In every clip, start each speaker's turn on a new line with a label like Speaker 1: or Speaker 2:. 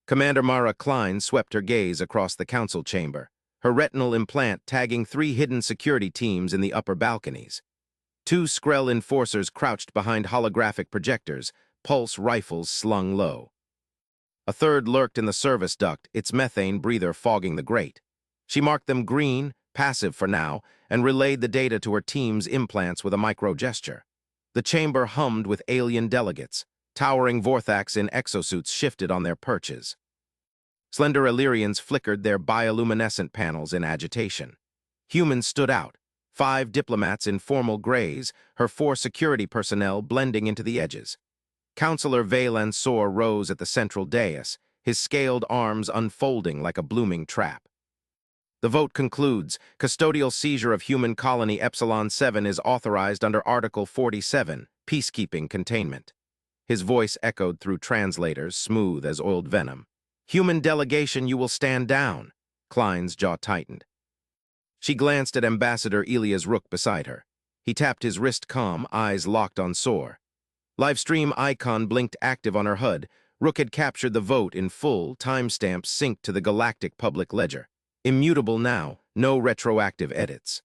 Speaker 1: Commander Mara Klein swept her gaze across the council chamber, her retinal implant tagging 3 hidden security teams in the upper balconies. 2 Skrell enforcers crouched behind holographic projectors, pulse rifles slung low. A third lurked in the service duct, its methane breather fogging the grate. She marked them green, passive for now, and relayed the data to her team's implants with a micro-gesture. The chamber hummed with alien delegates. Towering Vorthax in exosuits shifted on their perches. Slender Illyrians flickered their bioluminescent panels in agitation. Humans stood out, 5 diplomats in formal grays, her 4 security personnel blending into the edges. Councillor Valan Sor rose at the central dais, his scaled arms unfolding like a blooming trap. The vote concludes. Custodial seizure of human colony Epsilon 7 is authorized under Article 47, Peacekeeping Containment. His voice echoed through translators, smooth as oiled venom. Human delegation, you will stand down. Klein's jaw tightened. She glanced at Ambassador Elias Rook beside her. He tapped his wrist calm, eyes locked on Sor. Livestream icon blinked active on her HUD. Rook had captured the vote in full, timestamps synced to the Galactic Public Ledger. Immutable now, no retroactive edits.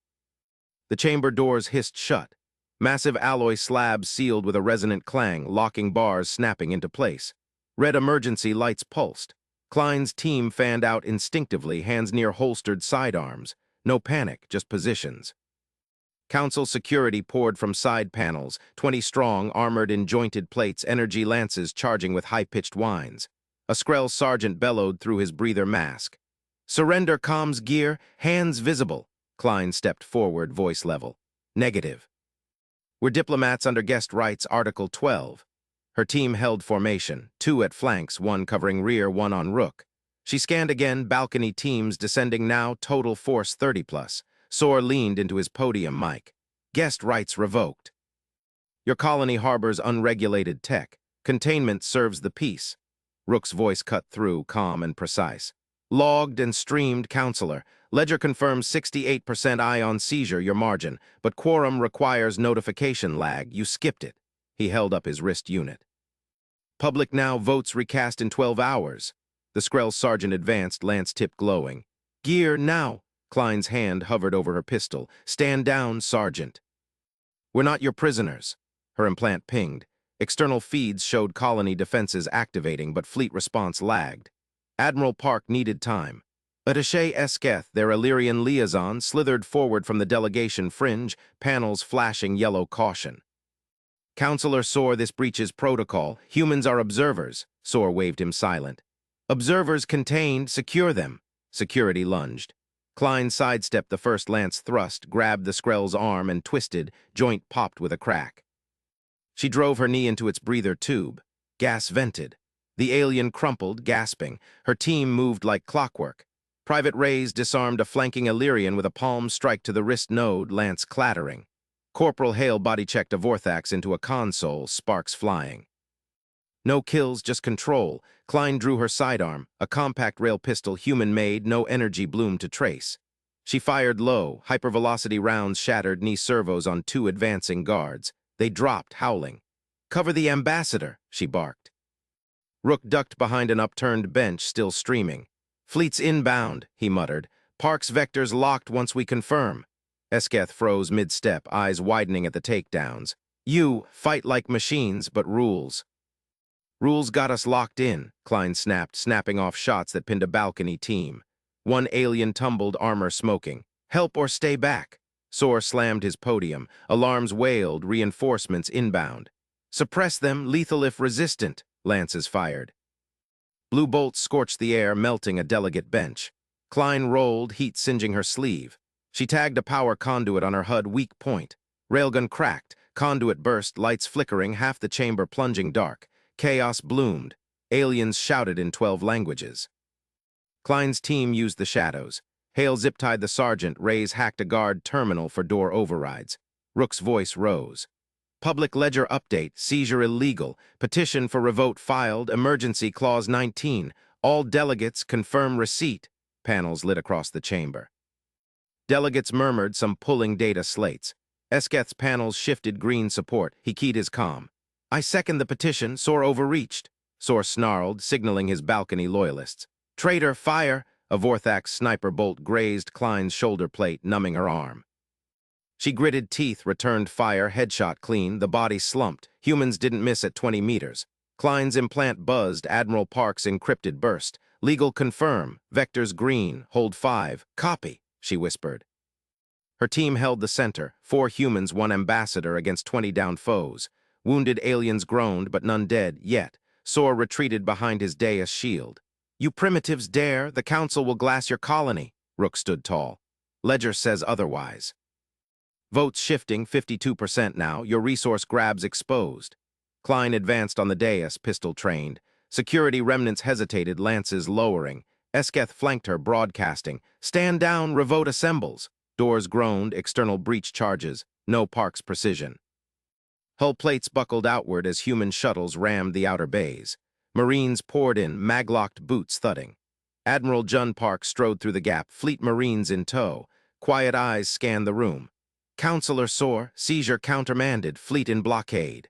Speaker 1: The chamber doors hissed shut. Massive alloy slabs sealed with a resonant clang, locking bars snapping into place. Red emergency lights pulsed. Klein's team fanned out instinctively, hands near holstered sidearms. No panic, just positions. Council security poured from side panels, 20 strong, armored in jointed plates, energy lances charging with high-pitched whines. A Skrell sergeant bellowed through his breather mask. Surrender comms gear, hands visible. Klein stepped forward, voice level. Negative. We're diplomats under guest rights, Article 12. Her team held formation, 2 at flanks, 1 covering rear, 1 on Rook. She scanned again, balcony teams descending now, total force 30+. Sor leaned into his podium mic. Guest rights revoked. Your colony harbors unregulated tech. Containment serves the peace. Rook's voice cut through, calm and precise. Logged and streamed, Counselor. Ledger confirms 68% ion seizure, your margin, but quorum requires notification lag. You skipped it. He held up his wrist unit. Public now votes recast in 12 hours. The Skrell sergeant advanced, lance tip glowing. Gear now. Klein's hand hovered over her pistol. Stand down, Sergeant. We're not your prisoners. Her implant pinged. External feeds showed colony defenses activating, but fleet response lagged. Admiral Park needed time. Attaché Esketh, their Illyrian liaison, slithered forward from the delegation fringe, panels flashing yellow caution. Counselor Sor, this breaches protocol. Humans are observers. Sor waved him silent. Observers contained, secure them. Security lunged. Klein sidestepped the first lance thrust, grabbed the Skrell's arm and twisted, joint popped with a crack. She drove her knee into its breather tube. Gas vented. The alien crumpled, gasping. Her team moved like clockwork. Private Reyes disarmed a flanking Illyrian with a palm strike to the wrist node, lance clattering. Corporal Hale body-checked a Vorthax into a console, sparks flying. No kills, just control. Klein drew her sidearm, a compact rail pistol, human-made, no energy bloom to trace. She fired low, hypervelocity rounds shattered knee servos on 2 advancing guards. They dropped, howling. Cover the ambassador, she barked. Rook ducked behind an upturned bench, still streaming. Fleet's inbound, he muttered. Park's vectors locked once we confirm. Esketh froze mid-step, eyes widening at the takedowns. You fight like machines, but rules. Rules got us locked in, Klein snapped, snapping off shots that pinned a balcony team. 1 alien tumbled, armor smoking. Help or stay back. Sor slammed his podium. Alarms wailed, reinforcements inbound. Suppress them, lethal if resistant, lances fired. Blue bolts scorched the air, melting a delegate bench. Klein rolled, heat singeing her sleeve. She tagged a power conduit on her HUD, weak point. Railgun cracked, conduit burst, lights flickering, half the chamber plunging dark. Chaos bloomed. Aliens shouted in 12 languages. Klein's team used the shadows. Hale zip-tied the sergeant, Reyes hacked a guard terminal for door overrides. Rook's voice rose. Public ledger update, seizure illegal, petition for revote filed, emergency clause 19, all delegates confirm receipt. Panels lit across the chamber. Delegates murmured, some pulling data slates. Esketh's panels shifted green support. He keyed his comm. I second the petition, Sor overreached. Sor snarled, signaling his balcony loyalists. Traitor, fire! A Vorthak's sniper bolt grazed Klein's shoulder plate, numbing her arm. She gritted teeth, returned fire, headshot clean, the body slumped. Humans didn't miss at 20 meters. Klein's implant buzzed, Admiral Park's encrypted burst. Legal confirm, vectors green, hold 5, copy, she whispered. Her team held the center, 4 humans, 1 ambassador against 20 downed foes. Wounded aliens groaned, but none dead, yet. Sor retreated behind his dais shield. You primitives dare, the Council will glass your colony. Rook stood tall. Ledger says otherwise. Votes shifting, 52% now, your resource grabs exposed. Klein advanced on the dais, pistol trained. Security remnants hesitated, lances lowering. Esketh flanked her, broadcasting. Stand down, revote assembles. Doors groaned, external breach charges. No Park's precision. Hull plates buckled outward as human shuttles rammed the outer bays. Marines poured in, maglocked boots thudding. Admiral Jun Park strode through the gap, fleet Marines in tow. Quiet eyes scanned the room. Counselor Sor, seizure countermanded, fleet in blockade.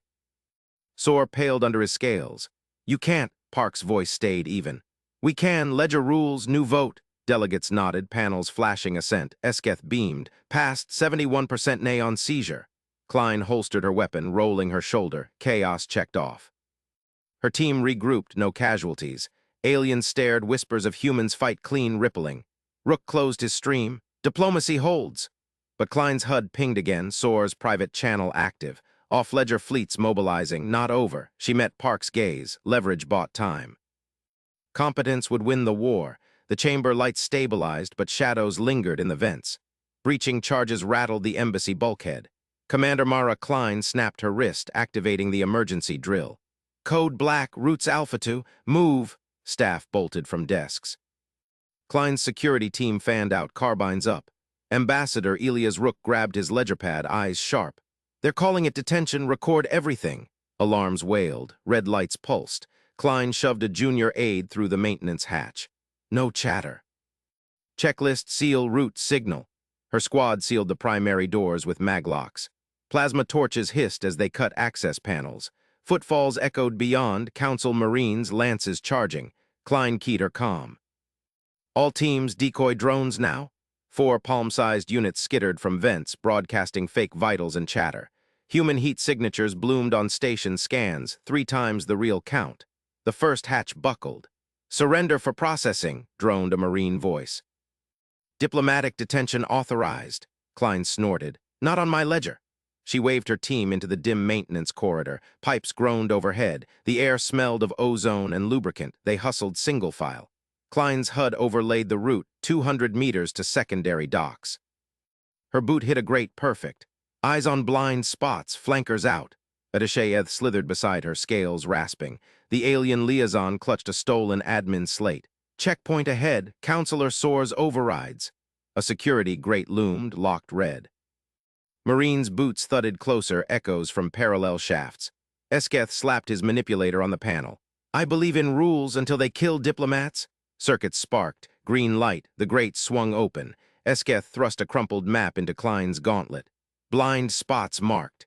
Speaker 1: Sor paled under his scales. You can't, Park's voice stayed even. We can, Ledger rules, new vote. Delegates nodded, panels flashing assent. Esketh beamed, passed 71% nay on seizure. Klein holstered her weapon, rolling her shoulder. Chaos checked off. Her team regrouped, no casualties. Aliens stared, whispers of humans fight clean, rippling. Rook closed his stream. Diplomacy holds. But Klein's HUD pinged again, Sor's private channel active. Off-ledger fleets mobilizing, not over. She met Park's gaze. Leverage bought time. Competence would win the war. The chamber lights stabilized, but shadows lingered in the vents. Breaching charges rattled the embassy bulkhead. Commander Mara Klein snapped her wrist, activating the emergency drill. Code Black, Roots Alpha 2, move! Staff bolted from desks. Klein's security team fanned out, carbines up. Ambassador Elias Rook grabbed his ledger pad, eyes sharp. They're calling it detention, record everything. Alarms wailed, red lights pulsed. Klein shoved a junior aide through the maintenance hatch. No chatter. Checklist, seal, route, signal. Her squad sealed the primary doors with maglocks. Plasma torches hissed as they cut access panels. Footfalls echoed beyond, Council Marines, lances charging. Klein keyed her comm. All teams, decoy drones now. 4 palm-sized units skittered from vents, broadcasting fake vitals and chatter. Human heat signatures bloomed on station scans, 3 times the real count. The first hatch buckled. Surrender for processing, droned a Marine voice. Diplomatic detention authorized, Klein snorted. Not on my ledger. She waved her team into the dim maintenance corridor. Pipes groaned overhead. The air smelled of ozone and lubricant. They hustled single file. Klein's HUD overlaid the route, 200 meters to secondary docks. Her boot hit a grate perfect. Eyes on blind spots, flankers out. Adeshayeth slithered beside her, scales rasping. The alien liaison clutched a stolen admin slate. Checkpoint ahead, Counselor Sor's overrides. A security grate loomed, locked red. Marine's boots thudded closer, echoes from parallel shafts. Esketh slapped his manipulator on the panel. I believe in rules until they kill diplomats. Circuits sparked, green light, the grate swung open. Esketh thrust a crumpled map into Klein's gauntlet. Blind spots marked.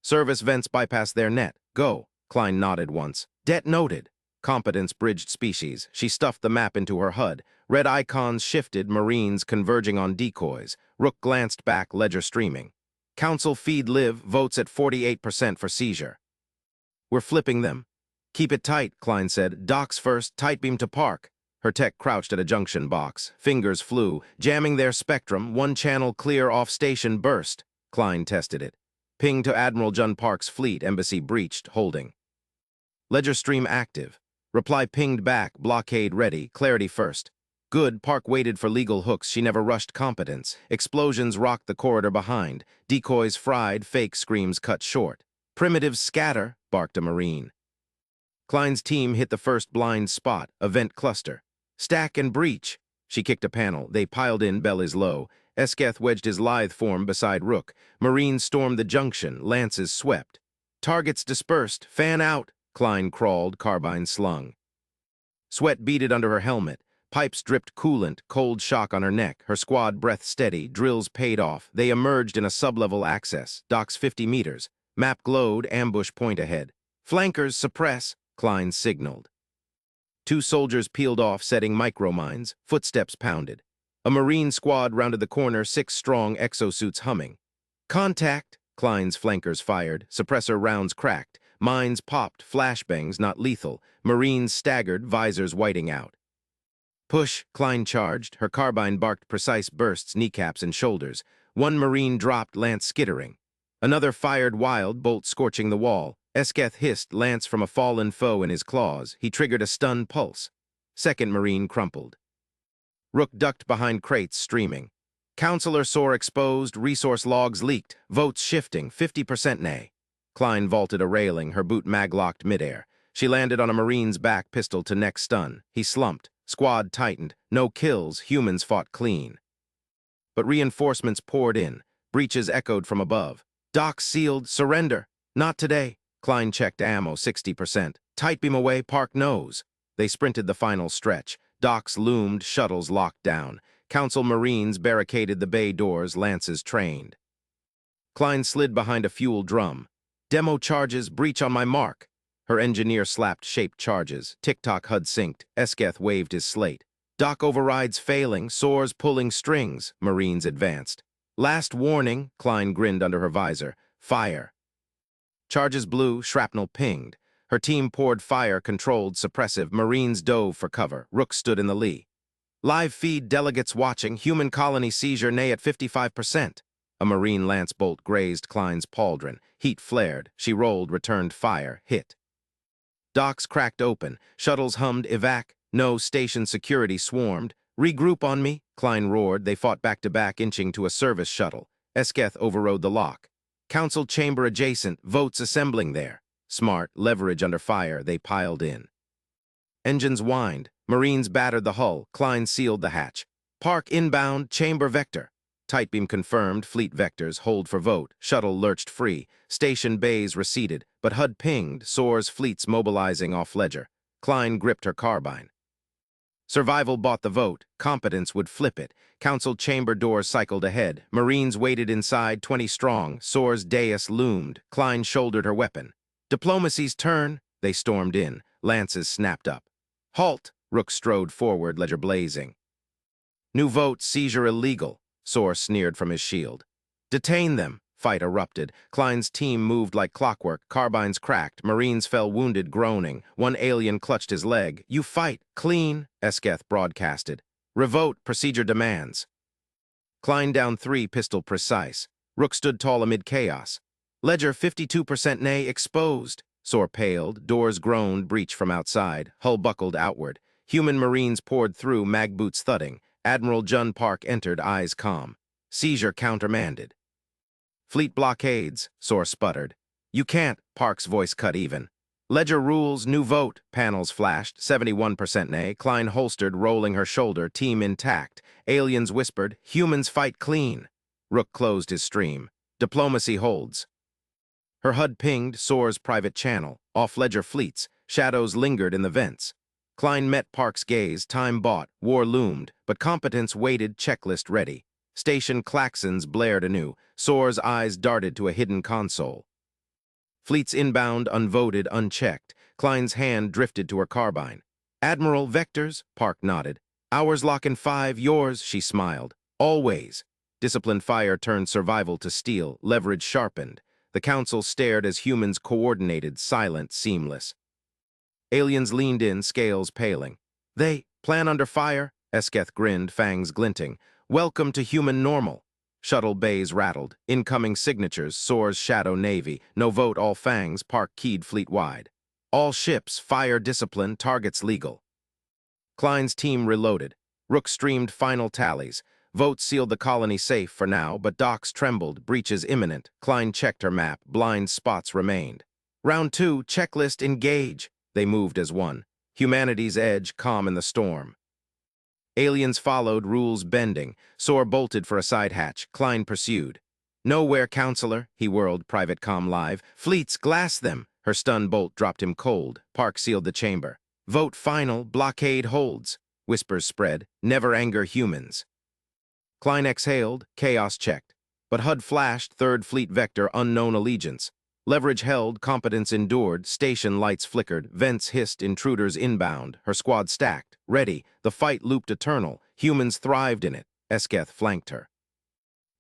Speaker 1: Service vents bypass their net. Go. Klein nodded once. Det noted. Competence bridged species. She stuffed the map into her HUD. Red icons shifted, Marines converging on decoys. Rook glanced back, ledger streaming. Council feed live, votes at 48% for seizure. We're flipping them. Keep it tight, Klein said. Docks first, tight beam to Park. Her tech crouched at a junction box. Fingers flew, jamming their spectrum. One channel clear off station burst. Klein tested it. Ping to Admiral Jun Park's fleet, embassy breached, holding. Ledger stream active. Reply pinged back, blockade ready, clarity first. Good, Park waited for legal hooks, she never rushed competence. Explosions rocked the corridor behind. Decoys fried, fake screams cut short. Primitives scatter, barked a Marine. Klein's team hit the first blind spot, a vent cluster. Stack and breach. She kicked a panel. They piled in, bellies low. Esketh wedged his lithe form beside Rook. Marines stormed the junction, lances swept. Targets dispersed, fan out. Klein crawled, carbine slung. Sweat beaded under her helmet. Pipes dripped coolant, cold shock on her neck. Her squad breath steady, drills paid off. They emerged in a sub-level access. Docks 50 meters. Map glowed, ambush point ahead. Flankers suppress. Klein signaled. Two soldiers peeled off, setting micromines. Footsteps pounded. A Marine squad rounded the corner, 6 strong, exosuits humming. Contact! Klein's flankers fired. Suppressor rounds cracked. Mines popped, flashbangs not lethal. Marines staggered, visors whiting out. Push! Klein charged. Her carbine barked precise bursts, kneecaps and shoulders. One Marine dropped, lance skittering. Another fired wild, bolt scorching the wall. Esketh hissed, lance from a fallen foe in his claws. He triggered a stun pulse. Second Marine crumpled. Rook ducked behind crates, streaming. Counselor sore exposed, resource logs leaked, votes shifting, 50% nay. Klein vaulted a railing, her boot mag-locked midair. She landed on a Marine's back, pistol to neck stun. He slumped. Squad tightened. No kills, humans fought clean. But reinforcements poured in. Breaches echoed from above. Docks sealed, surrender. Not today. Klein checked ammo, 60%. Tight beam away, park nose. They sprinted the final stretch. Docks loomed, shuttles locked down. Council Marines barricaded the bay doors, lances trained. Klein slid behind a fuel drum. Demo charges, breach on my mark. Her engineer slapped shaped charges. Tick-tock HUD synced. Esketh waved his slate. Dock overrides failing, soars pulling strings. Marines advanced. Last warning, Klein grinned under her visor. Fire. Charges blew, shrapnel pinged. Her team poured fire, controlled, suppressive. Marines dove for cover. Rook stood in the lee. Live feed, delegates watching. Human colony seizure, nay at 55%. A Marine lance bolt grazed Klein's pauldron. Heat flared. She rolled, returned fire, hit. Docks cracked open. Shuttles hummed, evac. No, station security swarmed. Regroup on me, Klein roared. They fought back-to-back, inching to a service shuttle. Esketh overrode the lock. Council chamber adjacent, votes assembling there. Smart, leverage under fire, they piled in. Engines whined. Marines battered the hull. Klein sealed the hatch. Park inbound, chamber vector. Tight beam confirmed, fleet vectors, hold for vote. Shuttle lurched free. Station bays receded, but HUD pinged, soars fleets mobilizing off ledger. Klein gripped her carbine. Survival bought the vote. Competence would flip it. Council chamber doors cycled ahead. Marines waited inside, 20 strong. Soar's dais loomed. Klein shouldered her weapon. Diplomacy's turn. They stormed in. Lances snapped up. Halt! Rook strode forward, ledger blazing. New vote, seizure illegal. Soar sneered from his shield. Detain them. Fight erupted. Klein's team moved like clockwork. Carbines cracked. Marines fell wounded, groaning. One alien clutched his leg. You fight. Clean, Esketh broadcasted. Revote. Procedure demands. Klein down 3, pistol precise. Rook stood tall amid chaos. Ledger 52% nay, exposed. Soar paled. Doors groaned, breach from outside. Hull buckled outward. Human Marines poured through, mag boots thudding. Admiral Jun Park entered, eyes calm. Seizure countermanded. Fleet blockades, Soar sputtered. You can't, Park's voice cut even. Ledger rules, new vote, panels flashed, 71% nay. Klein holstered, rolling her shoulder, team intact. Aliens whispered, humans fight clean. Rook closed his stream. Diplomacy holds. Her HUD pinged, Soar's private channel. Off-ledger fleets, shadows lingered in the vents. Klein met Park's gaze, time bought, war loomed, but competence waited, checklist ready. Station klaxons blared anew. Soar's eyes darted to a hidden console. Fleets inbound, unvoted, unchecked. Klein's hand drifted to her carbine. Admiral, vectors? Park nodded. Ours lock in 5, yours, she smiled. Always. Disciplined fire turned survival to steel, leverage sharpened. The council stared as humans coordinated, silent, seamless. Aliens leaned in, scales paling. They plan under fire? Esketh grinned, fangs glinting. Welcome to human normal. Shuttle bays rattled. Incoming signatures, Soar's shadow navy. No vote, all fangs, Park keyed fleet-wide. All ships, fire discipline, targets legal. Klein's team reloaded. Rook streamed final tallies. Votes sealed the colony safe for now, but docks trembled, breaches imminent. Klein checked her map, blind spots remained. Round 2, checklist, engage. They moved as one. Humanity's edge, calm in the storm. Aliens followed, rules bending. Soar bolted for a side hatch. Klein pursued. Nowhere, counselor, he whirled, private comm live. Fleets, glass them. Her stun bolt dropped him cold. Park sealed the chamber. Vote final, blockade holds. Whispers spread. Never anger humans. Klein exhaled, chaos checked. But HUD flashed, 3rd Fleet vector, unknown allegiance. Leverage held, competence endured, station lights flickered, vents hissed, intruders inbound, her squad stacked, ready, the fight looped eternal, humans thrived in it, Esketh flanked her.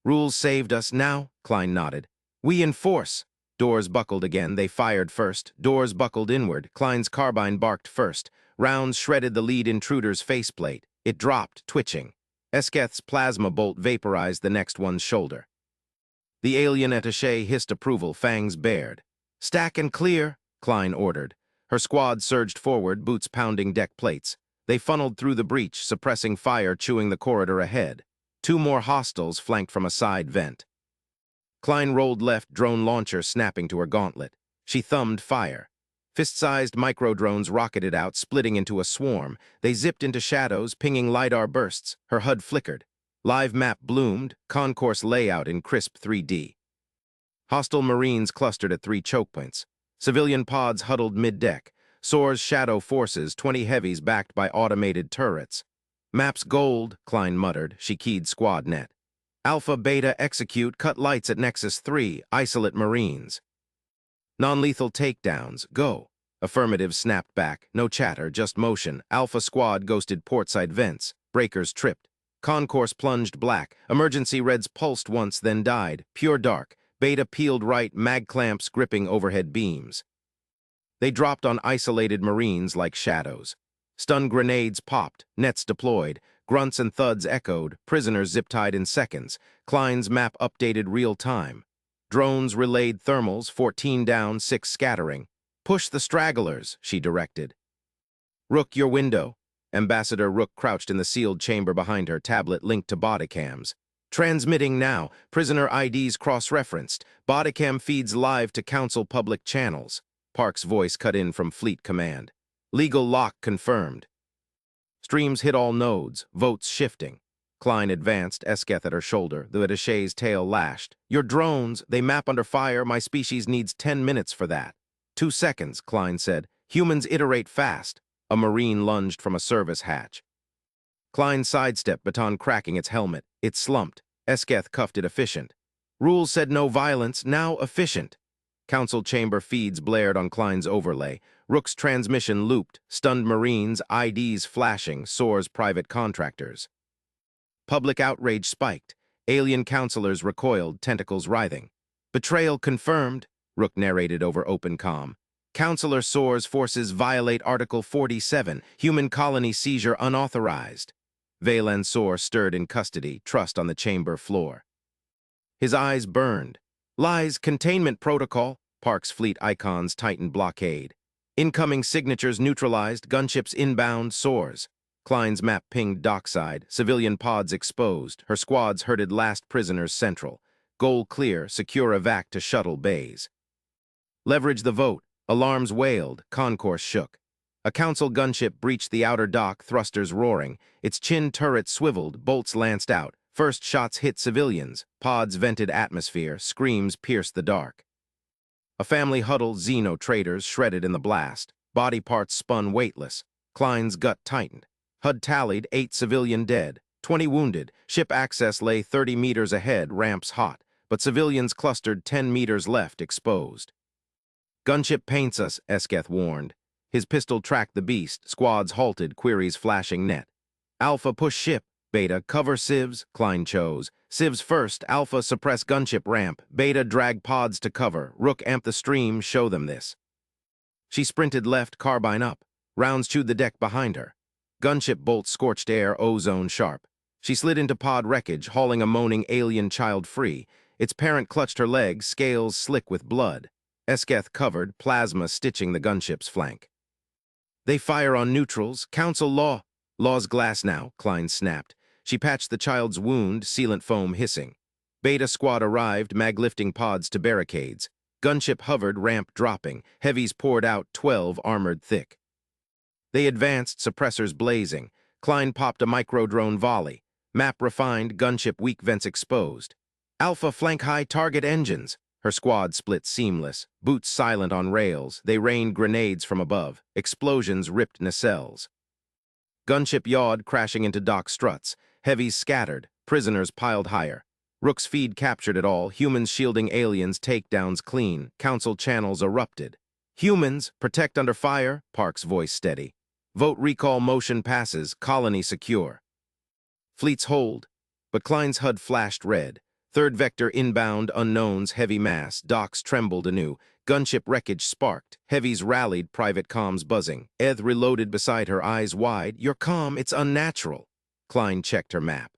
Speaker 1: Rules saved us now, Klein nodded. We enforce. Doors buckled again, they fired first, doors buckled inward, Klein's carbine barked first, rounds shredded the lead intruder's faceplate, it dropped, twitching. Esketh's plasma bolt vaporized the next one's shoulder. The alien attaché hissed approval, fangs bared. Stack and clear, Klein ordered. Her squad surged forward, boots pounding deck plates. They funneled through the breach, suppressing fire, chewing the corridor ahead. 2 more hostiles flanked from a side vent. Klein rolled left, drone launcher snapping to her gauntlet. She thumbed fire. Fist-sized micro-drones rocketed out, splitting into a swarm. They zipped into shadows, pinging LiDAR bursts. Her HUD flickered. Live map bloomed, concourse layout in crisp 3D. Hostile Marines clustered at 3 choke points. Civilian pods huddled mid-deck. Soar's shadow forces, 20 heavies backed by automated turrets. Maps gold, Klein muttered. She keyed squad net. Alpha, Beta, execute, cut lights at Nexus 3, isolate Marines. Non-lethal takedowns, go. Affirmative snapped back, no chatter, just motion. Alpha squad ghosted portside vents. Breakers tripped. Concourse plunged black. Emergency reds pulsed once, then died. Pure dark. Beta peeled right, mag clamps gripping overhead beams. They dropped on isolated Marines like shadows. Stun grenades popped, nets deployed. Grunts and thuds echoed, prisoners zip-tied in seconds. Klein's map updated real-time. Drones relayed thermals, 14 down, 6 scattering. Push the stragglers, she directed. Rook, your window. Ambassador Rook crouched in the sealed chamber behind her, tablet linked to bodycams. Transmitting now, prisoner IDs cross-referenced. Bodycam feeds live to council public channels. Park's voice cut in from Fleet Command. Legal lock confirmed. Streams hit all nodes, votes shifting. Klein advanced, Esketh at her shoulder, the attaché's tail lashed. Your drones, they map under fire, my species needs 10 minutes for that. 2 seconds, Klein said. Humans iterate fast. A Marine lunged from a service hatch. Klein sidestepped, baton cracking its helmet. It slumped. Esketh cuffed it efficient. Rules said no violence, now efficient. Council chamber feeds blared on Klein's overlay. Rook's transmission looped, stunned Marines, IDs flashing, Soar's private contractors. Public outrage spiked. Alien counselors recoiled, tentacles writhing. Betrayal confirmed, Rook narrated over open comm. Counselor Soar's forces violate Article 47, human colony seizure unauthorized. Valen Soar stirred in custody, trussed on the chamber floor. His eyes burned. Lies containment protocol, Park's fleet icons tightened blockade. Incoming signatures neutralized, gunships inbound, Soars. Klein's map pinged dockside, civilian pods exposed, her squads herded last prisoners central. Goal clear, secure evac to shuttle bays. Leverage the vote, alarms wailed, concourse shook. A council gunship breached the outer dock, thrusters roaring. Its chin turret swiveled, bolts lanced out. First shots hit civilians, pods vented atmosphere, screams pierced the dark. A family huddled, Xeno traders shredded in the blast. Body parts spun weightless. Klein's gut tightened. HUD tallied 8 civilian dead, 20 wounded. Ship access lay 30 meters ahead, ramps hot, but civilians clustered 10 meters left, exposed. Gunship paints us, Esketh warned. His pistol tracked the beast, squads halted, queries flashing net. Alpha push ship. Beta, cover civs, Klein chose. Civs first, Alpha suppress gunship ramp. Beta drag pods to cover. Rook amp the stream, show them this. She sprinted left, carbine up. Rounds chewed the deck behind her. Gunship bolts scorched air, ozone sharp. She slid into pod wreckage, hauling a moaning alien child free. Its parent clutched her leg, scales slick with blood. Esketh covered, plasma stitching the gunship's flank. They fire on neutrals, council law. Law's glass now, Klein snapped. She patched the child's wound, sealant foam hissing. Beta squad arrived, mag-lifting pods to barricades. Gunship hovered, ramp dropping. Heavies poured out, 12 armored thick. They advanced, suppressors blazing. Klein popped a micro-drone volley. Map refined, gunship weak vents exposed. Alpha flank high target engines. Her squad split seamless. Boots silent on rails. They rained grenades from above. Explosions ripped nacelles. Gunship yawed, crashing into dock struts. Heavies scattered, prisoners piled higher. Rook's feed captured it all. Humans shielding aliens, takedowns clean. Council channels erupted. Humans, protect under fire, Park's voice steady. Vote recall motion passes, colony secure. Fleets hold, but Klein's HUD flashed red. Third vector inbound, unknowns, heavy mass, docks trembled anew. Gunship wreckage sparked. Heavies rallied, private comms buzzing. Eth reloaded beside her, eyes wide. You're calm, it's unnatural. Klein checked her map.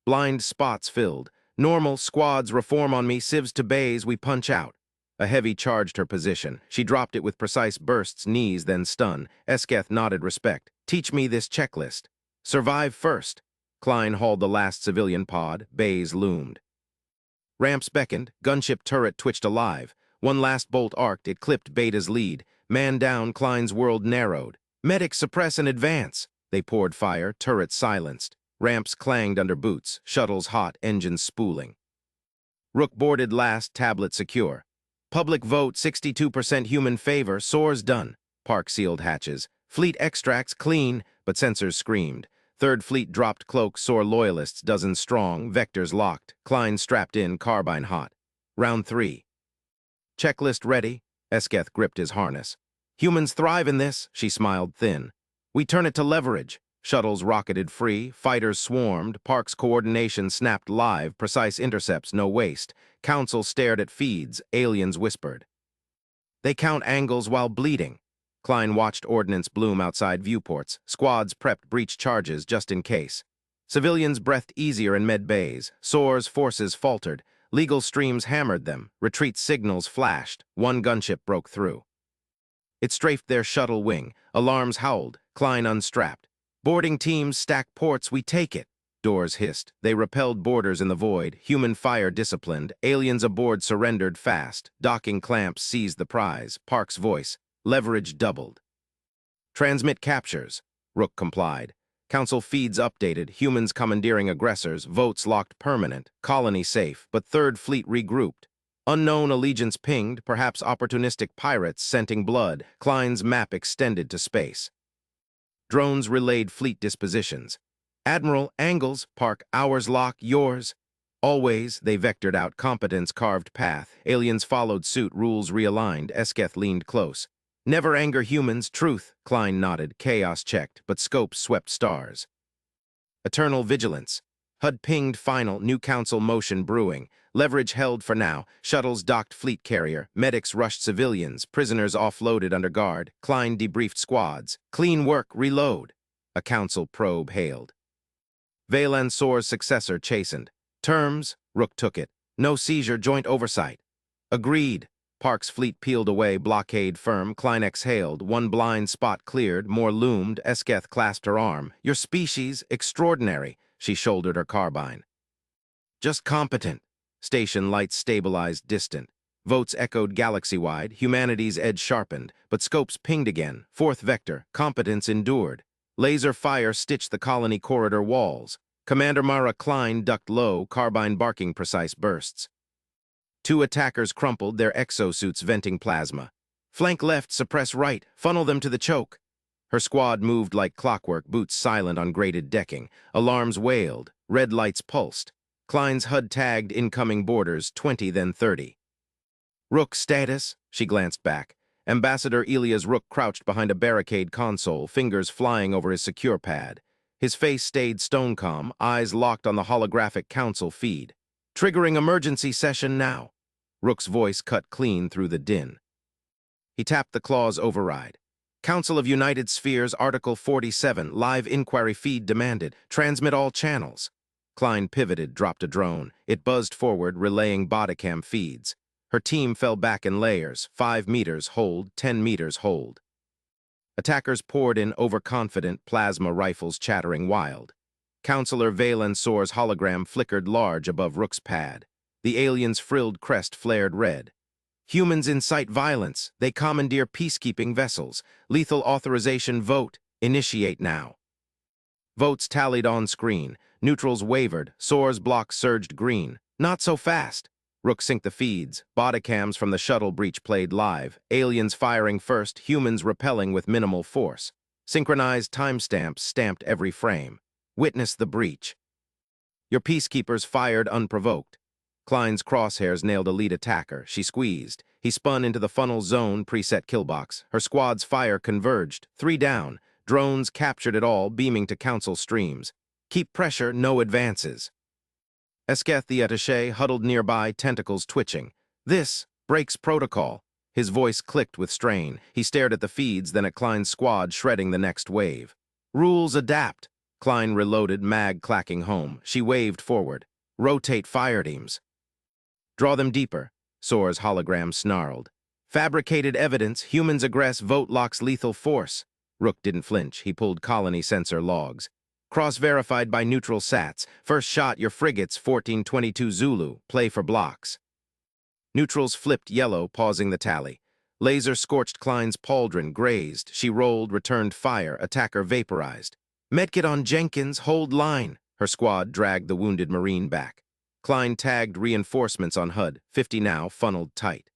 Speaker 1: Blind spots filled. Normal, squads reform on me, civs to bays, we punch out. A heavy charged her position. She dropped it with precise bursts, knees, then stun. Esketh nodded respect. Teach me this checklist. Survive first. Klein hauled the last civilian pod. Bays loomed. Ramps beckoned. Gunship turret twitched alive. One last bolt arced. It clipped Beta's lead. Man down, Klein's world narrowed. Medics suppress and advance. They poured fire. Turrets silenced. Ramps clanged under boots. Shuttles hot. Engines spooling. Rook boarded last. Tablet secure. Public vote 62% human favor. Soars done. Park sealed hatches. Fleet extracts clean, but sensors screamed. Third Fleet dropped cloak, Soar loyalists, dozen strong, vectors locked, Klein strapped in, carbine hot. Round 3. Checklist ready, Esketh gripped his harness. Humans thrive in this, she smiled thin. We turn it to leverage. Shuttles rocketed free, fighters swarmed, Park's coordination snapped live, precise intercepts, no waste. Council stared at feeds, aliens whispered. They count angles while bleeding. Klein watched ordnance bloom outside viewports. Squads prepped breach charges just in case. Civilians breathed easier in med bays. Soar's forces faltered. Legal streams hammered them. Retreat signals flashed. One gunship broke through. It strafed their shuttle wing. Alarms howled. Klein unstrapped. Boarding teams stacked ports. We take it. Doors hissed. They repelled boarders in the void. Human fire disciplined. Aliens aboard surrendered fast. Docking clamps seized the prize. Park's voice. Leverage doubled. Transmit captures. Rook complied. Council feeds updated. Humans commandeering aggressors. Votes locked permanent. Colony safe. But Third Fleet regrouped. Unknown allegiance pinged. Perhaps opportunistic pirates scenting blood. Klein's map extended to space. Drones relayed fleet dispositions. Admiral, angles. Park, ours lock, yours. Always, they vectored out. Competence carved path. Aliens followed suit. Rules realigned. Esketh leaned close. Never anger humans, truth, Klein nodded, chaos checked, but scopes swept stars. Eternal vigilance. HUD pinged final, new council motion brewing. Leverage held for now, shuttles docked fleet carrier, medics rushed civilians, prisoners offloaded under guard, Klein debriefed squads. Clean work, reload. A council probe hailed. Valan Soar's successor chastened. Terms, Rook took it. No seizure, joint oversight. Agreed. Park's fleet peeled away, blockade firm. Klein exhaled. One blind spot cleared, more loomed. Esketh clasped her arm. Your species, extraordinary. She shouldered her carbine. Just competent. Station lights stabilized, distant. Votes echoed galaxy-wide. Humanity's edge sharpened, but scopes pinged again. Fourth vector, competence endured. Laser fire stitched the colony corridor walls. Commander Mara Klein ducked low, carbine barking precise bursts. Two attackers crumpled, their exosuits venting plasma. Flank left, suppress right, funnel them to the choke. Her squad moved like clockwork, boots silent on grated decking. Alarms wailed, red lights pulsed. Klein's HUD tagged incoming boarders, 20 then 30. Rook status, she glanced back. Ambassador Elias Rook crouched behind a barricade console, fingers flying over his secure pad. His face stayed stone calm, eyes locked on the holographic council feed. Triggering emergency session now. Rook's voice cut clean through the din. He tapped the clause override. Council of United Spheres, Article 47, live inquiry feed demanded. Transmit all channels. Klein pivoted, dropped a drone. It buzzed forward, relaying Bodicam feeds. Her team fell back in layers. 5 meters, hold. 10 meters, hold. Attackers poured in, overconfident, plasma rifles chattering wild. Counselor Valan Soar's hologram flickered large above Rook's pad. The alien's frilled crest flared red. Humans incite violence. They commandeer peacekeeping vessels. Lethal authorization vote. Initiate now. Votes tallied on screen. Neutrals wavered. Soar's block surged green. Not so fast. Rook synced the feeds. Bodicams from the shuttle breach played live. Aliens firing first. Humans repelling with minimal force. Synchronized timestamps stamped every frame. Witness the breach. Your peacekeepers fired unprovoked. Klein's crosshairs nailed a lead attacker. She squeezed. He spun into the funnel zone preset killbox. Her squad's fire converged. 3 down. Drones captured it all, beaming to council streams. Keep pressure, no advances. Esketh the attaché huddled nearby, tentacles twitching. This breaks protocol. His voice clicked with strain. He stared at the feeds, then at Klein's squad shredding the next wave. Rules adapt. Klein reloaded, mag clacking home. She waved forward. Rotate fire teams. Draw them deeper. Soar's hologram snarled. Fabricated evidence, humans aggress, vote locks lethal force. Rook didn't flinch. He pulled colony sensor logs. Cross-verified by neutral sats. First shot, your frigates, 1422 Zulu. Play for blocks. Neutrals flipped yellow, pausing the tally. Laser scorched Klein's pauldron, grazed. She rolled, returned fire. Attacker vaporized. Medkit on Jenkins, hold line. Her squad dragged the wounded Marine back. Klein tagged reinforcements on HUD, 50 now, funneled tight.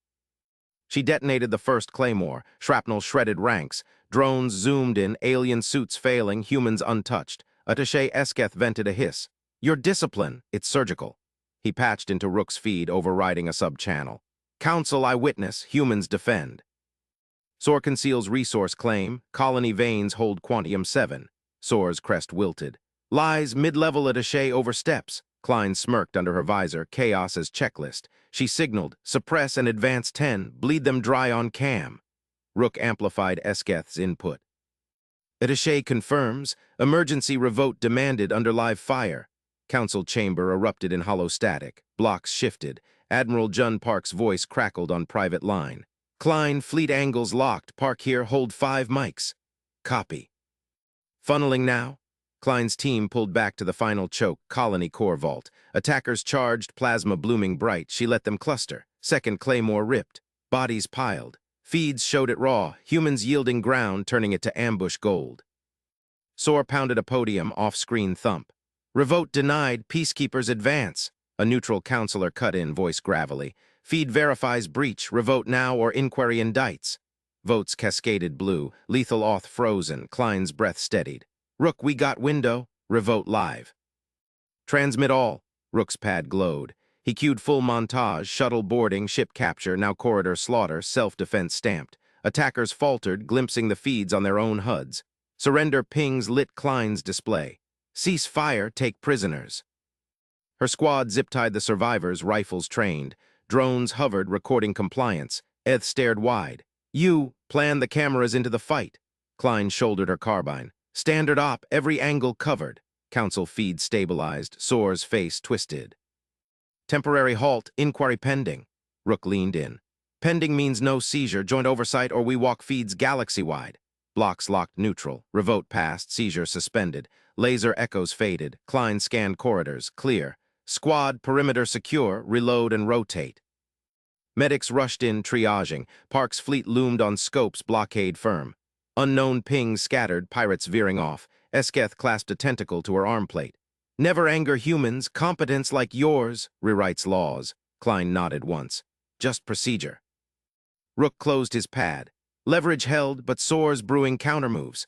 Speaker 1: She detonated the first claymore. Shrapnel shredded ranks. Drones zoomed in, alien suits failing, humans untouched. Attaché Esketh vented a hiss. Your discipline, it's surgical. He patched into Rook's feed, overriding a sub-channel. Council eyewitness, humans defend. Soar conceals resource claim. Colony veins hold Quantium 7. Soar's crest wilted. Lies mid-level attaché oversteps. Klein smirked under her visor, chaos as checklist. She signaled, suppress and advance 10, bleed them dry on cam. Rook amplified Esketh's input. Attaché confirms, emergency revote demanded under live fire. Council chamber erupted in hollow static. Blocks shifted. Admiral Jun Park's voice crackled on private line. Klein, fleet angles locked. Park here, hold 5 mics. Copy. Funneling now. Klein's team pulled back to the final choke, colony core vault. Attackers charged, plasma blooming bright. She let them cluster. Second claymore ripped. Bodies piled. Feeds showed it raw. Humans yielding ground, turning it to ambush gold. Soar pounded a podium, off-screen thump. Revote denied, peacekeepers advance. A neutral counselor cut in, voice gravelly. Feed verifies breach, revote now or inquiry indicts. Votes cascaded blue, lethal auth frozen, Klein's breath steadied. Rook, we got window, revote live. Transmit all. Rook's pad glowed. He cued full montage, shuttle boarding, ship capture, now corridor slaughter, self-defense stamped. Attackers faltered, glimpsing the feeds on their own HUDs. Surrender pings lit Klein's display. Cease fire, take prisoners. Her squad zip-tied the survivors, rifles trained. Drones hovered, recording compliance. Eth stared wide. You, plan the cameras into the fight. Klein shouldered her carbine. Standard op, every angle covered. Council feed stabilized, Soar's face twisted. Temporary halt, inquiry pending. Rook leaned in. Pending means no seizure, joint oversight, or we walk feeds galaxy-wide. Blocks locked neutral, revote passed, seizure suspended. Laser echoes faded, Klein scanned corridors, clear. Squad, perimeter secure, reload and rotate. Medics rushed in, triaging. Park's fleet loomed on scopes, blockade firm. Unknown pings scattered, pirates veering off. Esketh clasped a tentacle to her arm plate. Never anger humans, competence like yours, rewrites laws. Klein nodded once. Just procedure. Rook closed his pad. Leverage held, but Soar's brewing countermoves.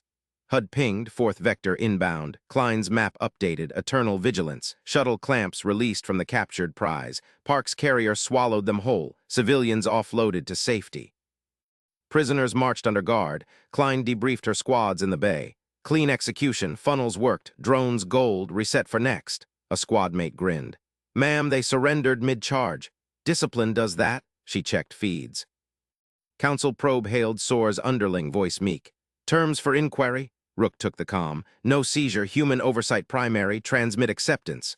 Speaker 1: HUD pinged, fourth vector inbound. Klein's map updated, eternal vigilance. Shuttle clamps released from the captured prize. Park's carrier swallowed them whole. Civilians offloaded to safety. Prisoners marched under guard. Klein debriefed her squads in the bay. Clean execution, funnels worked, drones gold, reset for next. A squad mate grinned. Ma'am, they surrendered mid-charge. Discipline does that, she checked feeds. Council probe hailed Soar's underling, voice meek. Terms for inquiry? Rook took the comm. No seizure, human oversight primary, transmit acceptance.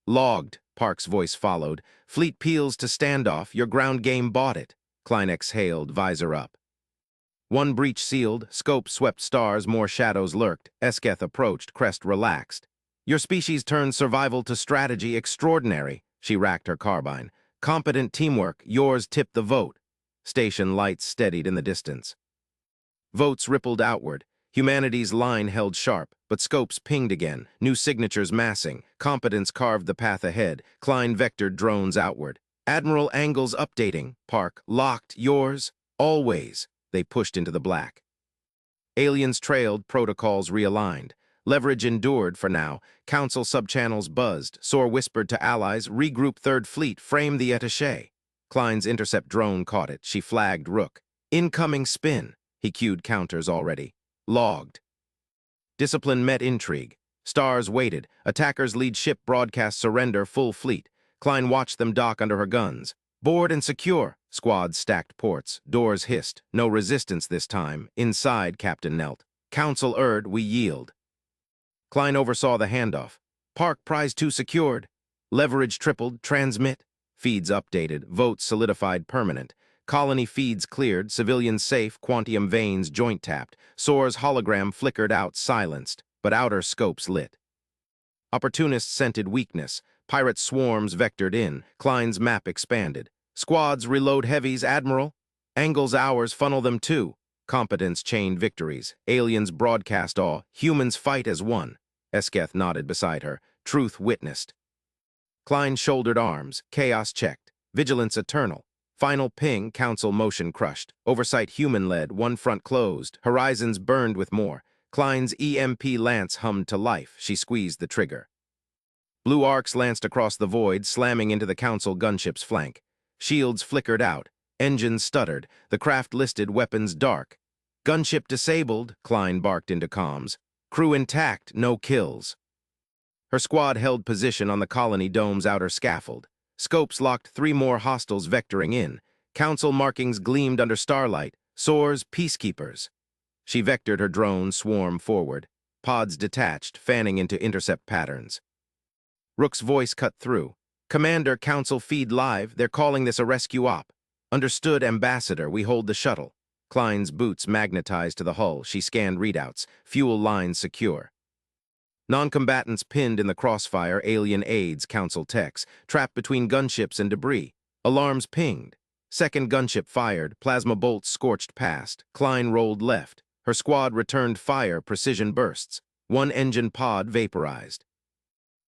Speaker 1: Logged, Park's voice followed. Fleet peels to standoff, your ground game bought it. Klein exhaled, visor up. One breach sealed, scope swept stars, more shadows lurked. Esketh approached, crest relaxed. Your species turned survival to strategy extraordinary, she racked her carbine. Competent teamwork, yours tipped the vote. Station lights steadied in the distance. Votes rippled outward. Humanity's line held sharp, but scopes pinged again, new signatures massing. Competence carved the path ahead. Klein vectored drones outward. Admiral angles updating. Park, locked, yours, always. They pushed into the black. Aliens trailed, protocols realigned. Leverage endured for now. Council subchannels buzzed. Soar whispered to allies, regroup Third Fleet, frame the attaché. Klein's intercept drone caught it. She flagged Rook. Incoming spin. He cued counters already. Logged. Discipline met intrigue. Stars waited. Attackers lead ship broadcast surrender full fleet. Klein watched them dock under her guns. Board and secure. Squads stacked ports. Doors hissed. No resistance this time. Inside, Captain knelt. Council erred, we yield. Klein oversaw the handoff. Park Prize 2 secured. Leverage tripled. Transmit. Feeds updated. Votes solidified permanent. Colony feeds cleared. Civilians safe. Quantium veins joint tapped. Soar's hologram flickered out, silenced. But outer scopes lit. Opportunists scented weakness. Pirate swarms vectored in. Klein's map expanded. Squads reload heavies, Admiral. Angles ours funnel them too. Competence chained victories. Aliens broadcast awe. Humans fight as one. Esketh nodded beside her. Truth witnessed. Klein shouldered arms. Chaos checked. Vigilance eternal. Final ping, Council motion crushed. Oversight human-led, one front closed. Horizons burned with more. Klein's EMP lance hummed to life. She squeezed the trigger. Blue arcs lanced across the void, slamming into the Council gunship's flank. Shields flickered out. Engines stuttered. The craft listed, weapons dark. Gunship disabled, Klein barked into comms. Crew intact, no kills. Her squad held position on the colony dome's outer scaffold. Scopes locked 3 more hostiles vectoring in. Council markings gleamed under starlight. Soars, peacekeepers. She vectored her drone swarm forward. Pods detached, fanning into intercept patterns. Rook's voice cut through. Commander, Council feed live. They're calling this a rescue op. Understood, Ambassador. We hold the shuttle. Klein's boots magnetized to the hull. She scanned readouts. Fuel lines secure. Non-combatants pinned in the crossfire. Alien aids, Council techs. Trapped between gunships and debris. Alarms pinged. Second gunship fired. Plasma bolts scorched past. Klein rolled left. Her squad returned fire. Precision bursts. One engine pod vaporized.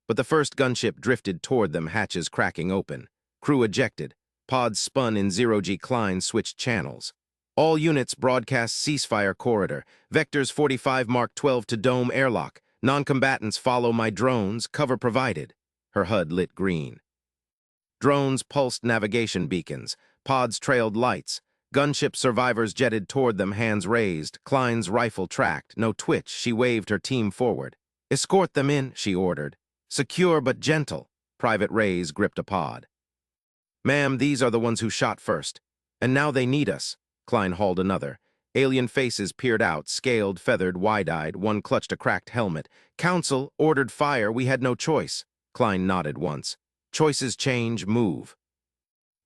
Speaker 1: But the first gunship drifted toward them, hatches cracking open. Crew ejected. Pods spun in 0G. Klein switched channels. All units broadcast ceasefire corridor. Vectors 45 Mark 12 to dome airlock. Non-combatants follow my drones. Cover provided. Her HUD lit green. Drones pulsed navigation beacons. Pods trailed lights. Gunship survivors jetted toward them, hands raised. Klein's rifle tracked. No twitch. She waved her team forward. Escort them in, she ordered. Secure but gentle. Private Reyes gripped a pod. Ma'am, these are the ones who shot first. And now they need us. Klein hauled another. Alien faces peered out, scaled, feathered, wide-eyed. One clutched a cracked helmet. Council ordered fire. We had no choice. Klein nodded once. Choices change, move.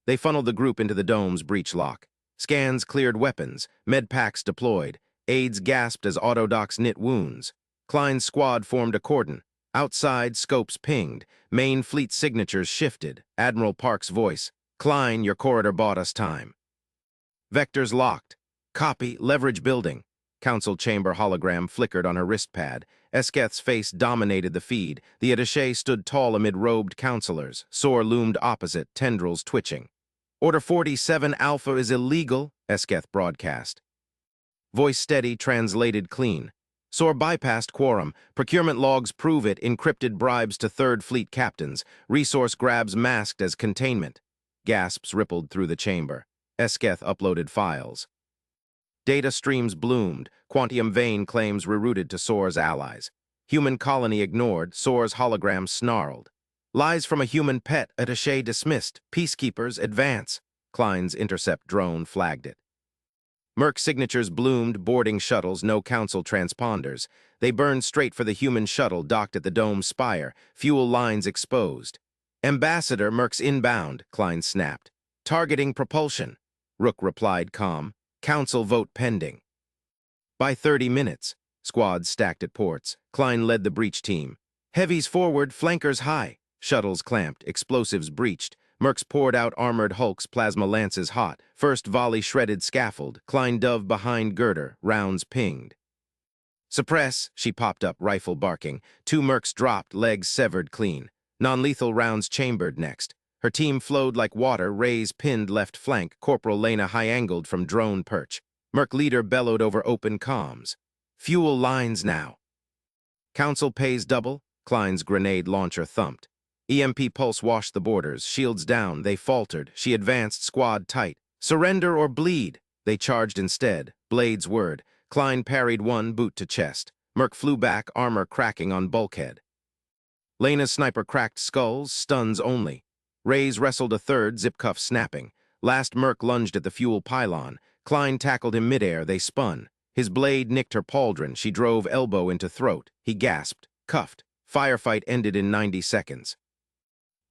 Speaker 1: They funneled the group into the dome's breach lock. Scans cleared weapons. Medpacks deployed. Aides gasped as autodocs knit wounds. Klein's squad formed a cordon. Outside, scopes pinged. Main fleet signatures shifted. Admiral Park's voice. Klein, your corridor bought us time. Vectors locked. Copy, leverage building. Council chamber hologram flickered on her wrist pad. Esketh's face dominated the feed. The attaché stood tall amid robed counselors. Soar loomed opposite, tendrils twitching. Order 47 Alpha is illegal, Esketh broadcast. Voice steady, translated clean. Soar bypassed quorum. Procurement logs prove it. Encrypted bribes to Third Fleet captains. Resource grabs masked as containment. Gasps rippled through the chamber. Esketh uploaded files. Data streams bloomed. Quantium vein claims rerouted to Soar's allies. Human colony ignored. Soar's hologram snarled. Lies from a human pet. Attaché dismissed. Peacekeepers advance. Klein's intercept drone flagged it. Merc signatures bloomed. Boarding shuttles. No Council transponders. They burned straight for the human shuttle docked at the dome's spire. Fuel lines exposed. Ambassador, Merc's inbound, Klein snapped. Targeting propulsion. Rook replied calm. Council vote pending. By 30 minutes, squads stacked at ports. Klein led the breach team. Heavies forward, flankers high. Shuttles clamped, explosives breached. Mercs poured out armored hulks, plasma lances hot. First volley shredded scaffold. Klein dove behind girder, rounds pinged. Suppress, she popped up, rifle barking. 2 Mercs dropped, legs severed clean. Non-lethal rounds chambered next. Her team flowed like water. Reyes pinned left flank. Corporal Lena high-angled from drone perch. Merc leader bellowed over open comms. Fuel lines now. Council pays double, Klein's grenade launcher thumped. EMP pulse washed the borders, shields down, they faltered. She advanced, squad tight. Surrender or bleed. They charged instead, blades whirred. Klein parried one, boot to chest. Merc flew back, armor cracking on bulkhead. Lena's sniper cracked skulls, stuns only. Ray's wrestled a third, zip cuff snapping. Last Merc lunged at the fuel pylon. Klein tackled him midair, they spun. His blade nicked her pauldron, she drove elbow into throat. He gasped, cuffed. Firefight ended in 90 seconds.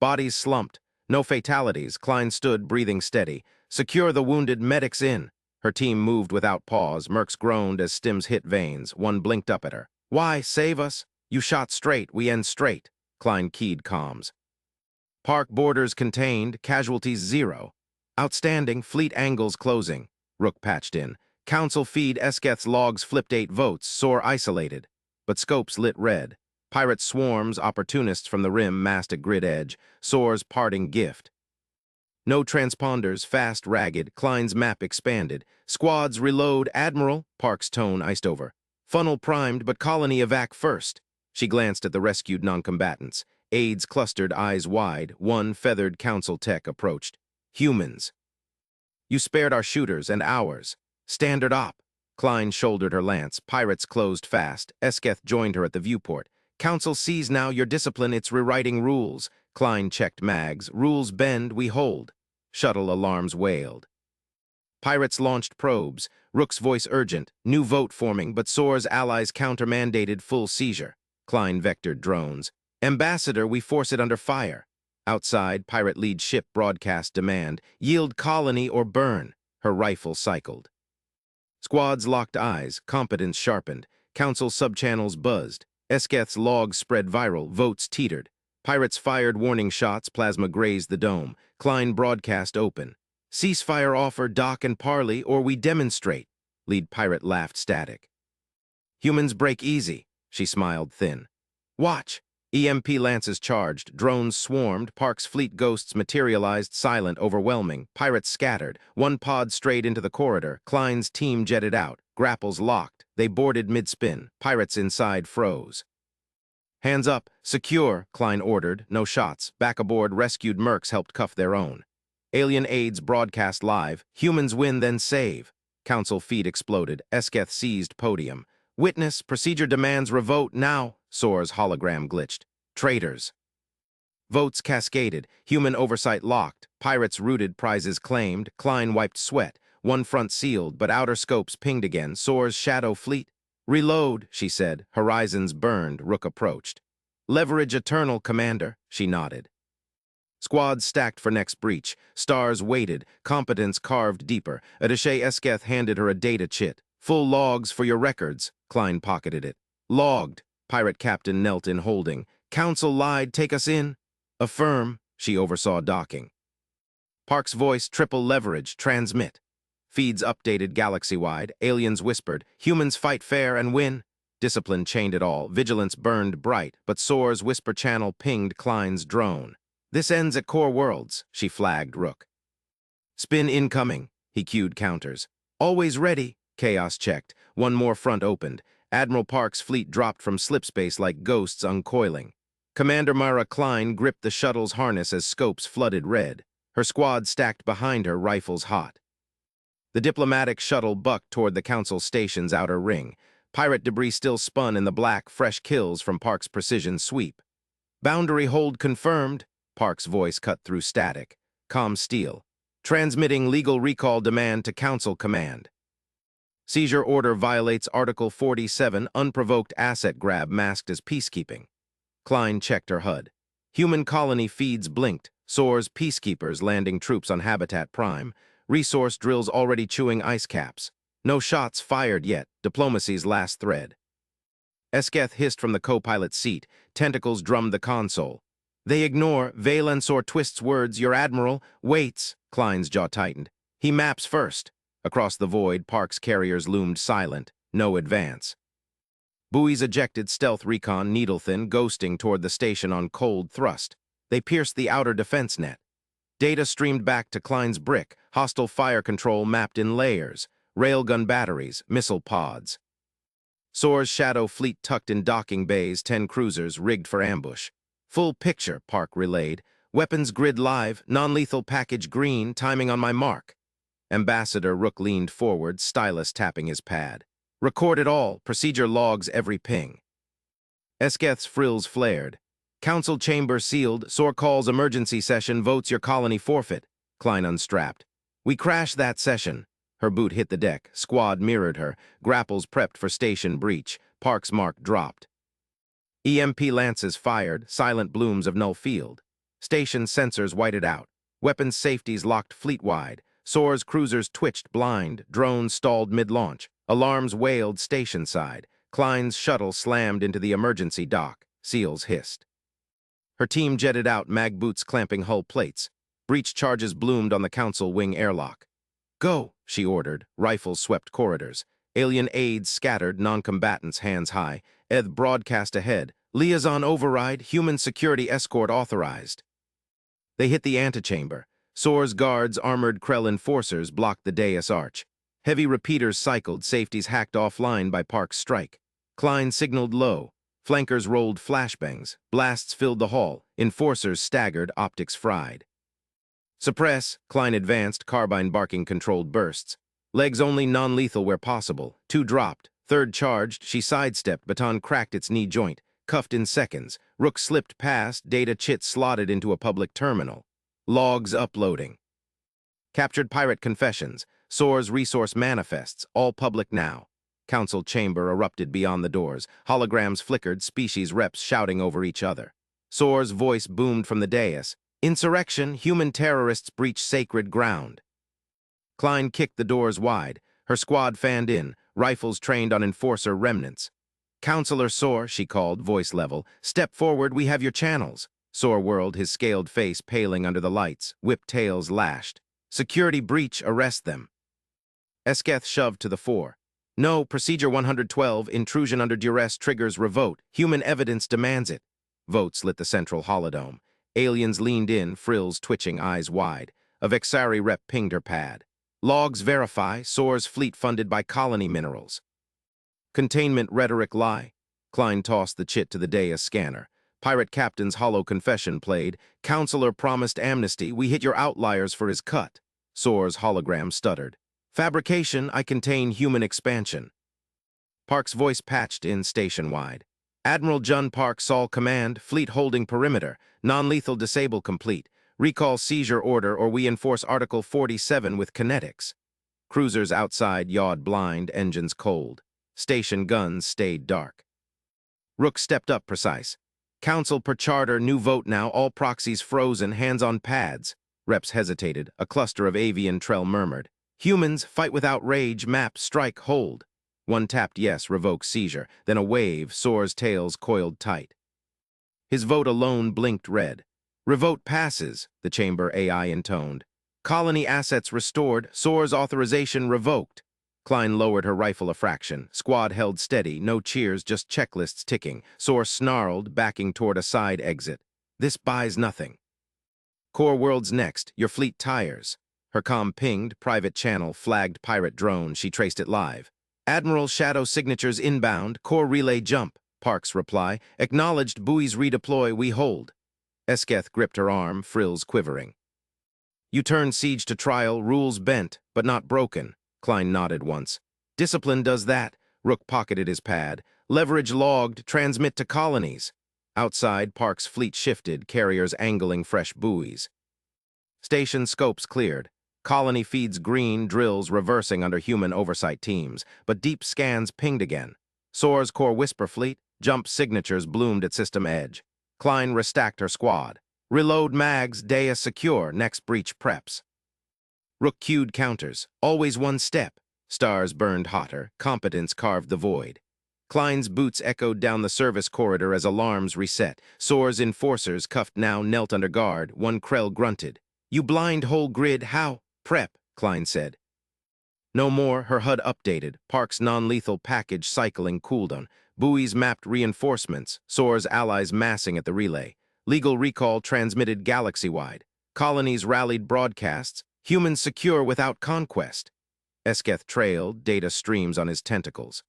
Speaker 1: Bodies slumped. No fatalities. Klein stood, breathing steady. Secure the wounded, medics in. Her team moved without pause. Mercs groaned as stims hit veins. One blinked up at her. Why, save us? You shot straight, we end straight. Klein keyed comms. Park borders contained, casualties 0. Outstanding, fleet angles closing. Rook patched in. Council feed Esketh's logs flipped 8 votes, Soar isolated. But scopes lit red. Pirate swarms, opportunists from the rim massed at grid edge. Soar's parting gift. No transponders, fast, ragged. Klein's map expanded. Squads reload, Admiral. Park's tone iced over. Funnel primed, but colony evac first. She glanced at the rescued noncombatants. Aides clustered, eyes wide. One feathered council tech approached. Humans. You spared our shooters and ours. Standard op. Klein shouldered her lance. Pirates closed fast. Esketh joined her at the viewport. Council sees now your discipline, it's rewriting rules. Klein checked mags. Rules bend, we hold. Shuttle alarms wailed. Pirates launched probes. Rook's voice urgent. New vote forming, but Soar's allies counter-mandated full seizure. Klein vectored drones. Ambassador, we force it under fire. Outside, pirate lead ship broadcast demand. Yield colony or burn. Her rifle cycled. Squads locked eyes. Competence sharpened. Council subchannels buzzed. Esketh's logs spread viral, votes teetered. Pirates fired warning shots, plasma grazed the dome. Klein broadcast open. Ceasefire offer, dock and parley, or we demonstrate. Lead pirate laughed static. Humans break easy, she smiled thin. Watch. EMP lances charged, drones swarmed, Park's fleet ghosts materialized, silent, overwhelming. Pirates scattered. One pod strayed into the corridor. Klein's team jetted out. Grapples locked. They boarded mid-spin. Pirates inside froze. Hands up. Secure, Klein ordered. No shots. Back aboard, rescued mercs helped cuff their own. Alien aides broadcast live. Humans win, then save. Council feed exploded. Esketh seized podium. Witness, procedure demands revote now. Soar's hologram glitched. Traitors. Votes cascaded. Human oversight locked. Pirates rooted, prizes claimed. Klein wiped sweat. One front sealed, but outer scopes pinged again. Soar's shadow fleet. Reload, she said. Horizons burned. Rook approached. Leverage eternal, Commander, she nodded. Squads stacked for next breach. Stars waited. Competence carved deeper. Attaché Esketh handed her a data chit. Full logs for your records. Klein pocketed it. Logged. Pirate captain knelt in holding. Council lied, take us in. Affirm, she oversaw docking. Park's voice, triple leverage, transmit. Feeds updated galaxy-wide. Aliens whispered, humans fight fair and win. Discipline chained it all. Vigilance burned bright, but Soar's whisper channel pinged Klein's drone. This ends at core worlds, she flagged Rook. Spin incoming, he cued counters. Always ready, Chaos checked. One more front opened. Admiral Park's fleet dropped from slipspace like ghosts uncoiling. Commander Mara Klein gripped the shuttle's harness as scopes flooded red. Her squad stacked behind her, rifles hot. The diplomatic shuttle bucked toward the Council station's outer ring. Pirate debris still spun in the black, fresh kills from Park's precision sweep. Boundary hold confirmed, Park's voice cut through static. Comm steel. Transmitting legal recall demand to Council command. Seizure order violates Article 47, unprovoked asset grab masked as peacekeeping. Klein checked her HUD. Human colony feeds blinked. Soars peacekeepers landing troops on Habitat Prime. Resource drills already chewing ice caps. No shots fired yet, diplomacy's last thread. Esketh hissed from the co-pilot's seat. Tentacles drummed the console. They ignore. Valensor twists words. Your admiral waits. Klein's jaw tightened. He maps first. Across the void, Park's carriers loomed silent. No advance. Buoys ejected stealth recon needle-thin, ghosting toward the station on cold thrust. They pierced the outer defense net. Data streamed back to Klein's brick. Hostile fire control mapped in layers. Railgun batteries, missile pods. Soar's shadow fleet tucked in docking bays, 10 cruisers rigged for ambush. Full picture, Park relayed. Weapons grid live, non-lethal package green, timing on my mark. Ambassador Rook leaned forward, stylus tapping his pad. Record it all, procedure logs every ping. Esketh's frills flared. Council chamber sealed, Soar calls emergency session, votes your colony forfeit. Klein unstrapped. We crash that session. Her boot hit the deck, squad mirrored her, grapples prepped for station breach, Park's mark dropped. EMP lances fired, silent blooms of null field. Station sensors whited out. Weapons safeties locked fleet-wide. Soar's cruisers twitched blind, drones stalled mid-launch. Alarms wailed station side. Klein's shuttle slammed into the emergency dock. Seals hissed. Her team jetted out, mag boots clamping hull plates. Breach charges bloomed on the council wing airlock. Go, she ordered. Rifles swept corridors. Alien aides scattered, non-combatants hands high. Eth broadcast ahead. Liaison override, human security escort authorized. They hit the antechamber. Soar's guards, armored Krell enforcers, blocked the dais arch. Heavy repeaters cycled, safeties hacked offline by Park's strike. Klein signaled low. Flankers rolled flashbangs. Blasts filled the hall. Enforcers staggered, optics fried. Suppress, Klein advanced, carbine barking controlled bursts. Legs only non-lethal where possible. 2 dropped. 3rd charged, she sidestepped, baton cracked its knee joint. Cuffed in seconds. Rook slipped past, data chit slotted into a public terminal. Logs uploading. Captured pirate confessions. Soar's resource manifests, all public now. Council chamber erupted beyond the doors. Holograms flickered, species reps shouting over each other. Soar's voice boomed from the dais. Insurrection, human terrorists breach sacred ground. Klein kicked the doors wide. Her squad fanned in, rifles trained on enforcer remnants. Counselor Soar, she called, voice level. Step forward, we have your channels. Soar whirled, his scaled face paling under the lights. Whip tails lashed. Security breach, arrest them. Esketh shoved to the fore. No, Procedure 112, intrusion under duress triggers revote. Human evidence demands it. Votes lit the central holodome. Aliens leaned in, frills twitching, eyes wide. A Vexari rep pinged her pad. Logs verify, Soar's fleet funded by colony minerals. Containment rhetoric lie. Klein tossed the chit to the dais scanner. Pirate captain's hollow confession played. Counselor promised amnesty, we hit your outliers for his cut. Soar's hologram stuttered. Fabrication, I contain human expansion. Park's voice patched in station-wide. Admiral Jun Park, Sol command, fleet holding perimeter, non-lethal disable complete, recall seizure order or we enforce Article 47 with kinetics. Cruisers outside yawed blind, engines cold. Station guns stayed dark. Rook stepped up precise. Council per charter, new vote now, all proxies frozen, hands on pads. Reps hesitated, a cluster of avian Trell murmured. Humans, fight without rage, map, strike, hold. One tapped yes, revoke seizure, then a wave, Soar's tails coiled tight. His vote alone blinked red. Revote passes, the chamber AI intoned. Colony assets restored, Soar's authorization revoked. Klein lowered her rifle a fraction. Squad held steady, no cheers, just checklists ticking. Soar snarled, backing toward a side exit. This buys nothing. Core world's next, your fleet tires. Her comm pinged, private channel, flagged pirate drone, she traced it live. Admiral Shadow signatures inbound, core relay jump. Park's reply, acknowledged buoys redeploy, we hold. Esketh gripped her arm, frills quivering. You turn siege to trial, rules bent, but not broken. Klein nodded once. Discipline does that. Rook pocketed his pad. Leverage logged, transmit to colonies. Outside, Park's fleet shifted, carriers angling fresh buoys. Station scopes cleared. Colony feeds green, drills reversing under human oversight teams, but deep scans pinged again. Soar's core whisper fleet, jump signatures bloomed at system edge. Klein restacked her squad. Reload mags, dais secure, next breach preps. Rook cued counters, always one step. Stars burned hotter, competence carved the void. Klein's boots echoed down the service corridor as alarms reset. Soar's enforcers, cuffed now, knelt under guard. One Krell grunted. You blind whole grid, how? Prep, Klein said. No more, her HUD updated. Park's non-lethal package cycling cooldown. Buoys mapped reinforcements. Soar's allies massing at the relay. Legal recall transmitted galaxy-wide. Colonies rallied broadcasts. Humans secure without conquest. Esketh trailed, data streams on his tentacles.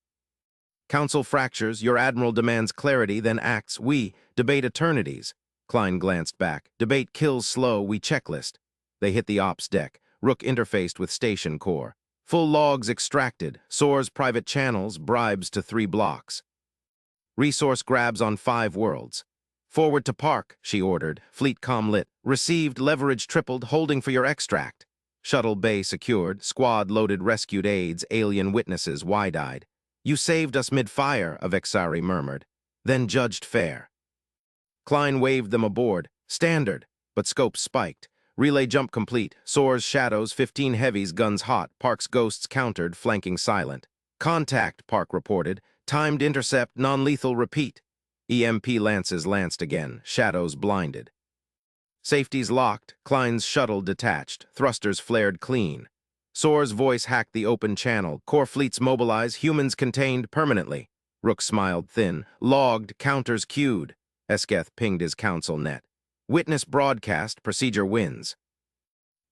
Speaker 1: Council fractures, your admiral demands clarity, then acts. We debate eternities. Klein glanced back. Debate kills slow, we checklist. They hit the ops deck. Rook interfaced with station core. Full logs extracted. Soars private channels, bribes to 3 blocks. Resource grabs on 5 worlds. Forward to park, she ordered. Fleet comm lit. Received, leverage tripled, holding for your extract. Shuttle bay secured, squad loaded, rescued aides, alien witnesses wide-eyed. You saved us mid-fire, Avexari murmured. Then judged fair. Klein waved them aboard. Standard, but scope spiked. Relay jump complete. Soars shadows, 15 heavies, guns hot. Park's ghosts countered, flanking silent. Contact, Park reported. Timed intercept, non-lethal repeat. EMP lances lanced again, shadows blinded. Safeties locked, Klein's shuttle detached, thrusters flared clean. Soar's voice hacked the open channel, core fleets mobilize, humans contained permanently. Rook smiled thin, logged, counters queued. Esketh pinged his council net. Witness broadcast, procedure wins.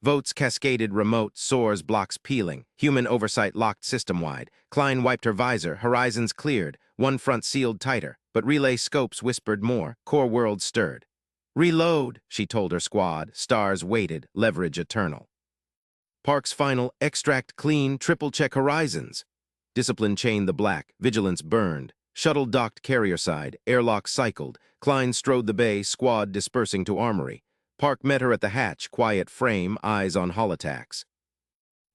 Speaker 1: Votes cascaded remote, Soars blocks peeling, human oversight locked system-wide. Klein wiped her visor, horizons cleared, one front sealed tighter, but relay scopes whispered more, core world stirred. Reload, she told her squad, stars waited, leverage eternal. Park's final, extract clean, triple-check horizons. Discipline chained the black, vigilance burned. Shuttle docked carrier side, airlock cycled. Klein strode the bay, squad dispersing to armory. Park met her at the hatch, quiet frame, eyes on holotacks.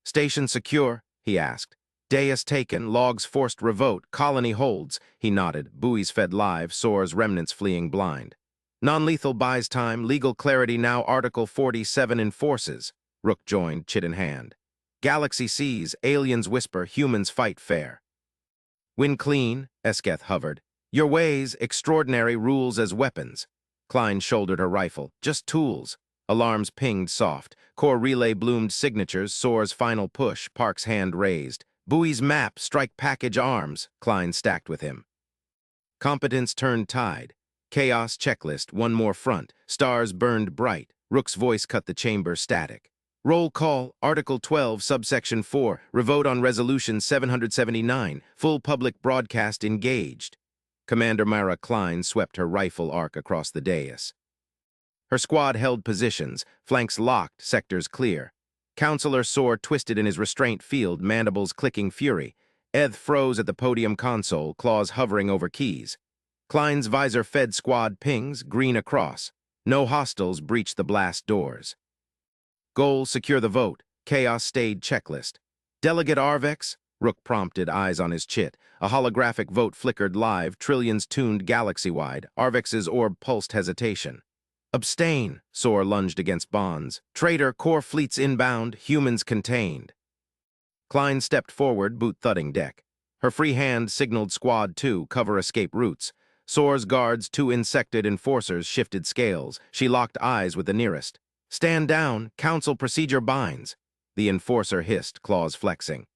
Speaker 1: Station secure, he asked. Dais taken, logs forced revote, colony holds. He nodded, buoys fed live, Soars remnants fleeing blind. Non-lethal buys time, legal clarity now, Article 47 enforces. Rook joined, chit in hand. Galaxy sees, aliens whisper, humans fight fair. Win clean, Esketh hovered. Your ways, extraordinary rules as weapons. Klein shouldered her rifle. Just tools. Alarms pinged soft. Core relay bloomed signatures, Soar's final push, Park's hand raised. Buoy's map, strike package arms, Klein stacked with him. Competence turned tide. Chaos checklist, one more front. Stars burned bright. Rook's voice cut the chamber static. Roll call, Article 12, Subsection 4, revote on Resolution 779, full public broadcast engaged. Commander Myra Klein swept her rifle arc across the dais. Her squad held positions, flanks locked, sectors clear. Counselor Soar twisted in his restraint field, mandibles clicking fury. Eth froze at the podium console, claws hovering over keys. Klein's visor fed squad pings, green across. No hostiles breached the blast doors. Goal, secure the vote. Chaos stayed checklist. Delegate Arvex? Rook prompted, eyes on his chit. A holographic vote flickered live, trillions tuned galaxy-wide. Arvex's orb pulsed hesitation. Abstain, Soar lunged against bonds. Traitor, core fleets inbound, humans contained. Klein stepped forward, boot thudding deck. Her free hand signaled Squad 2, cover escape routes. Soar's guards, 2 insected enforcers, shifted scales. She locked eyes with the nearest. Stand down, council procedure binds. The enforcer hissed, claws flexing.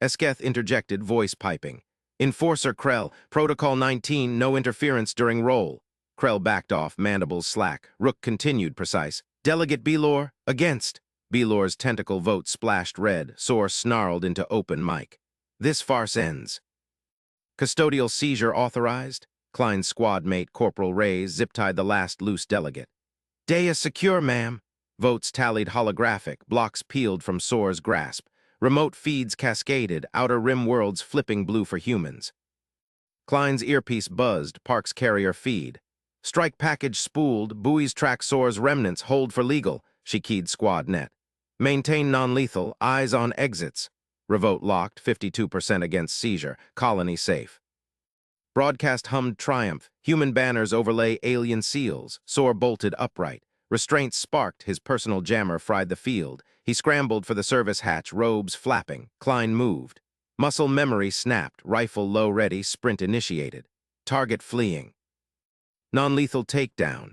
Speaker 1: Esketh interjected, voice piping. Enforcer Krell, Protocol 19, no interference during roll. Krell backed off, mandibles slack. Rook continued, precise. Delegate Belor, against. Belor's tentacle vote splashed red. Soar snarled into open mic. This farce ends. Custodial seizure authorized. Klein's squad mate, Corporal Reyes, zip-tied the last loose delegate. Dais secure, ma'am. Votes tallied holographic, blocks peeled from Soar's grasp. Remote feeds cascaded, outer rim worlds flipping blue for humans. Klein's earpiece buzzed, Park's carrier feed. Strike package spooled, buoys track Soar's remnants, hold for legal, she keyed squad net. Maintain non-lethal, eyes on exits. Revote locked, 52% against seizure, colony safe. Broadcast hummed triumph, human banners overlay alien seals, Soar bolted upright. Restraints sparked, his personal jammer fried the field. He scrambled for the service hatch, robes flapping. Klein moved. Muscle memory snapped, rifle low ready, sprint initiated. Target fleeing. Non-lethal takedown.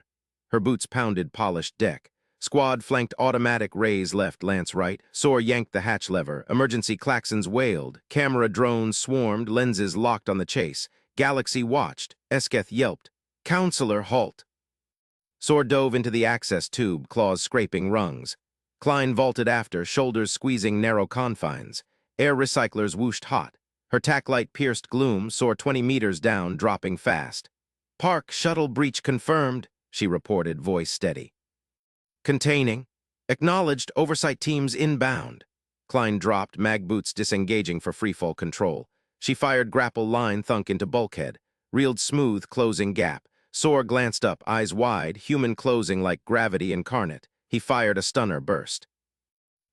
Speaker 1: Her boots pounded polished deck. Squad flanked automatic, raise left, lance right. Soar yanked the hatch lever. Emergency klaxons wailed. Camera drones swarmed, lenses locked on the chase. Galaxy watched. Esketh yelped. Counselor, halt. Soar dove into the access tube, claws scraping rungs. Klein vaulted after, shoulders squeezing narrow confines. Air recyclers whooshed hot. Her tack light pierced gloom, soar 20 meters down, dropping fast. Park, shuttle breach confirmed, she reported, voice steady. Containing. Acknowledged, oversight teams inbound. Klein dropped, mag boots disengaging for freefall control. She fired grapple line thunk into bulkhead. Reeled smooth, closing gap. Soar glanced up, eyes wide, human closing like gravity incarnate. He fired a stunner burst.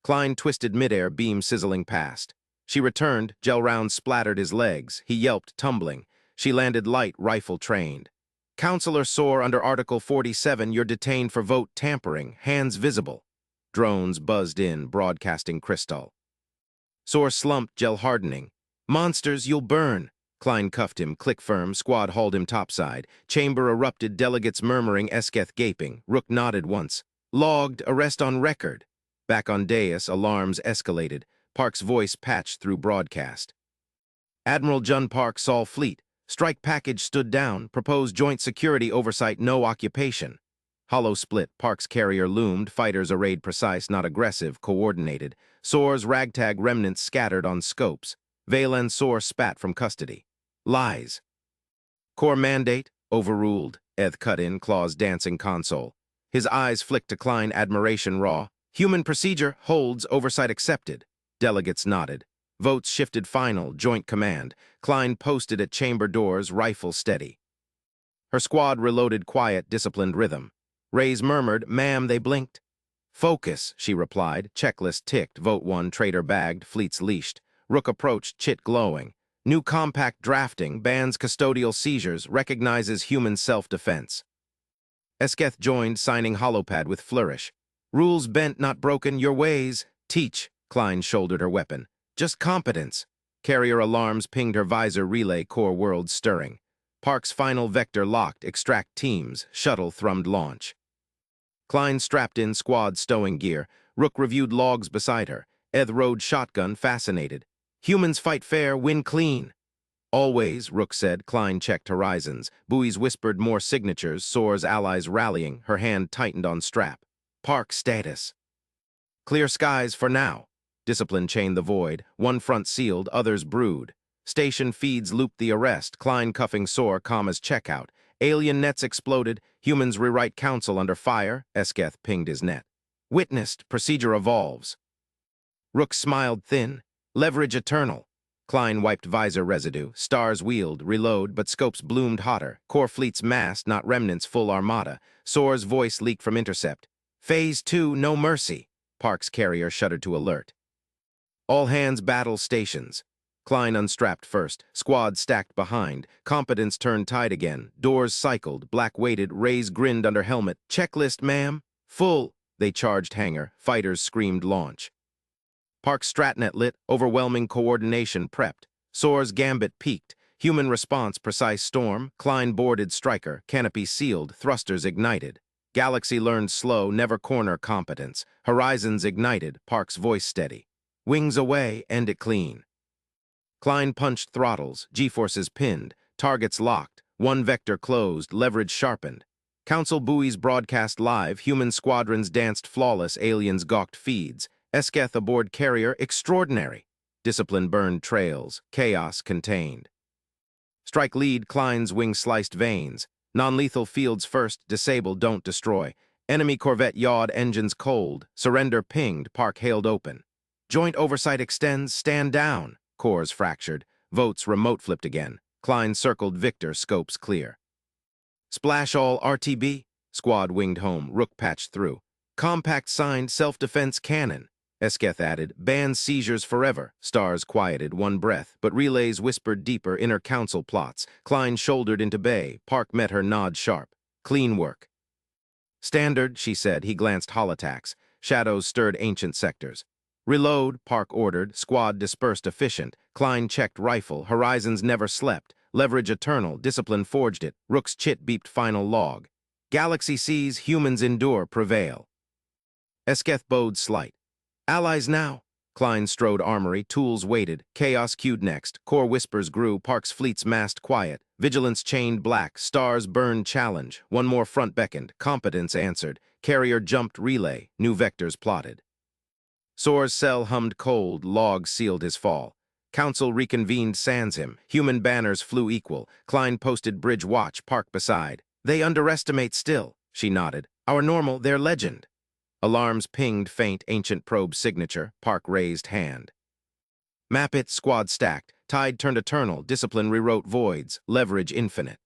Speaker 1: Klein twisted midair, beam sizzling past. She returned, gel round splattered his legs. He yelped, tumbling. She landed light, rifle trained. Counselor Soar under Article 47, you're detained for vote tampering, hands visible. Drones buzzed in, broadcasting crystal. Soar slumped, gel hardening. Monsters, you'll burn. Klein cuffed him, click firm, squad hauled him topside. Chamber erupted, delegates murmuring, Esketh gaping. Rook nodded once. Logged, arrest on record. Back on dais, alarms escalated. Park's voice patched through broadcast. Admiral Jun Park saw fleet. Strike package stood down. Proposed joint security oversight, no occupation. Hollow split. Park's carrier loomed. Fighters arrayed precise, not aggressive, coordinated. Soar's ragtag remnants scattered on scopes. Valen Soar spat from custody. Lies. Core mandate. Overruled. Eth cut in, claws dancing console. His eyes flicked to Klein, admiration raw. Human procedure. Holds. Oversight accepted. Delegates nodded. Votes shifted final, joint command. Klein posted at chamber doors, rifle steady. Her squad reloaded quiet, disciplined rhythm. Rays murmured, ma'am, they blinked. Focus, she replied. Checklist ticked, vote 1, traitor bagged, fleets leashed. Rook approached, chit glowing. New compact drafting, bans custodial seizures, recognizes human self-defense. Esketh joined, signing holopad with flourish. Rules bent, not broken, your ways. Teach, Klein shouldered her weapon. Just competence. Carrier alarms pinged her visor relay, core world stirring. Park's final vector locked, extract teams, shuttle thrummed launch. Klein strapped in squad stowing gear. Rook reviewed logs beside her. Eth rode shotgun, fascinated. Humans fight fair, win clean. Always, Rook said. Klein checked horizons. Buoys whispered more signatures, Soar's allies rallying, her hand tightened on strap. Park status. Clear skies for now. Discipline chained the void. One front sealed, others brewed. Station feeds looped the arrest. Klein cuffing Soar, commas checkout. Alien nets exploded. Humans rewrite council under fire. Esketh pinged his net. Witnessed. Procedure evolves. Rook smiled thin. Leverage eternal. Klein wiped visor residue. Stars wheeled. Reload, but scopes bloomed hotter. Core fleets massed, not remnants, full armada. Soar's voice leaked from intercept. Phase 2, no mercy. Park's carrier shuddered to alert. All hands battle stations. Klein unstrapped first, squad stacked behind, competence turned tide again, doors cycled, black weighted, Rays grinned under helmet. Checklist, ma'am? Full. They charged hangar, fighters screamed launch. Park's stratnet lit, overwhelming coordination prepped. Soar's gambit peaked, human response precise storm, Klein boarded striker, canopy sealed, thrusters ignited. Galaxy learned slow, never corner competence. Horizons ignited, Park's voice steady. Wings away, end it clean. Klein punched throttles, G-forces pinned, targets locked, one vector closed, leverage sharpened. Council buoys broadcast live, human squadrons danced flawless, aliens gawked feeds. Esketh aboard carrier, extraordinary. Discipline burned trails, chaos contained. Strike lead, Klein's wing sliced veins. Non-lethal fields first, disable, don't destroy. Enemy corvette yawed, engines cold. Surrender pinged, Park hailed open. Joint oversight extends, stand down. Cores fractured. Votes remote flipped again. Klein circled Victor, scopes clear. Splash all RTB. Squad winged home, Rook patched through. Compact signed, self-defense cannon. Esketh added, ban seizures forever. Stars quieted, one breath, but relays whispered deeper, inner council plots. Klein shouldered into bay. Park met her nod sharp. Clean work. Standard, she said. He glanced holotax. Shadows stirred ancient sectors. Reload, Park ordered. Squad dispersed efficient. Klein checked rifle. Horizons never slept. Leverage eternal. Discipline forged it. Rook's chit beeped final log. Galaxy sees, humans endure, prevail. Esketh bowed slight. Allies now. Klein strode armory. Tools waited. Chaos queued next. Core whispers grew. Park's fleets massed quiet. Vigilance chained black. Stars burned challenge. One more front beckoned. Competence answered. Carrier jumped relay. New vectors plotted. Soar's cell hummed cold, log sealed his fall. Council reconvened sans him. Human banners flew equal. Klein posted bridge watch, park beside. They underestimate still, she nodded. Our normal, their legend. Alarms pinged faint ancient probe signature, Park raised hand. Map it, squad stacked. Tide turned eternal, discipline rewrote voids, leverage infinite.